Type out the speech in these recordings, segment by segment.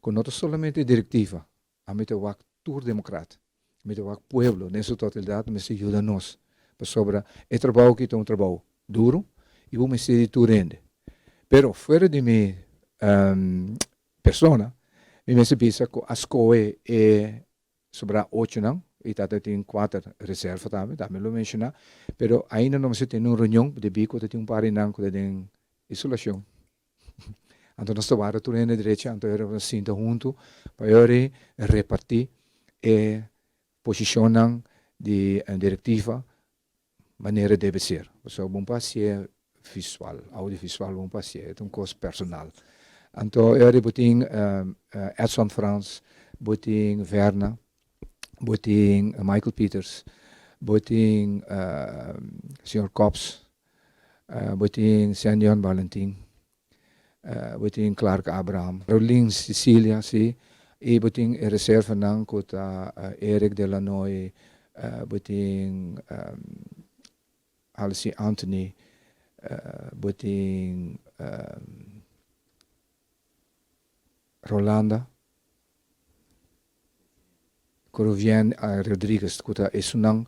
con no solamente directiva, a mí te voy a tour democrata, a mí te voy a pueblo, en su totalidad, me se ayuda a nos, para sobre el trabajo que es un trabajo duro, y vos me se de tu rende. Pero fuera de mi persona, mi se pensa que a scoe è sobre 8 não, e tata tem 4 reserva também lo menciona, pero ainda não se tem uma reunião de bico, tem pari não, que tem isolação. Então nós trabalhamos tudo na direita, então era sinta junto, para repartir e posicionam de diretiva maneira deve ser. So, bom passe visual, audiovisual, bom passe, é uma coisa personal. Então, eu botin Edson Franz, botin Werner, botin Michael Peters, botin Sr. Kops, botin Senjon Valentin, botin Clark Abraham, Rolling Cecilia, sim, e botin reserva nan kota Eric Delanoy, botin Alice Anthony, botin Rolanda, Corovian Rodriguez, que é sunang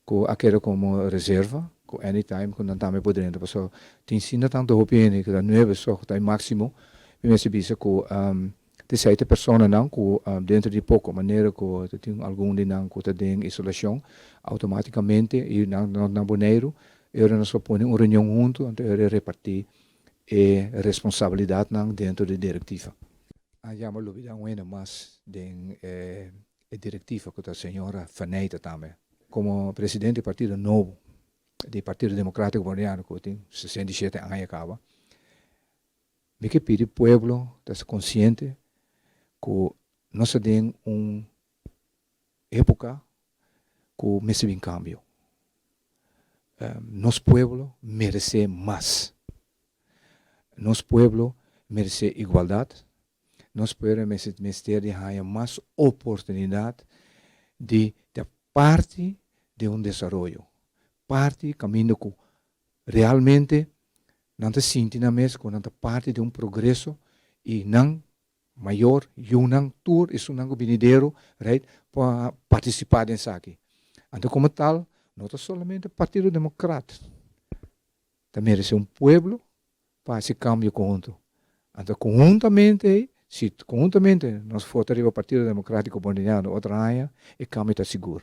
ko akero como reserva, ko anytime ko nantame podendo, so tin sina tanto hopieni que da 9 so tai máximo, me se bisa ko de 7 persona não ko dentro de pouco maneira ko tem algum de não ko tem isolação automaticamente e na boneiro eu não só põe uma reunião junto, então eu repartir responsabilidade não dentro da diretiva. Já me olvidar uma mais de diretiva que a senhora Faneita também. Como presidente do Partido Novo, do Partido Democrático Boliviano, que tem 67 anos acaba, me que pede pueblo estar consciente que nós temos uma época que merece um cambio. Nosso pueblo merece mais. Nosso pueblo merece igualdade. Nosso pueblo merece mais oportunidade de parte de desenvolvimento. Parte caminho que realmente não se sente na mesa, que não parte de progresso e não maior, e não tour, isso não venidero, right, para participar nisso aqui. Então, como tal, não é somente o Partido Democrata. Também merece pueblo para esse cambio conjunto. Então, conjuntamente, se conjuntamente nós for o Partido Democrático Boliviano, outra área, o cambio está seguro.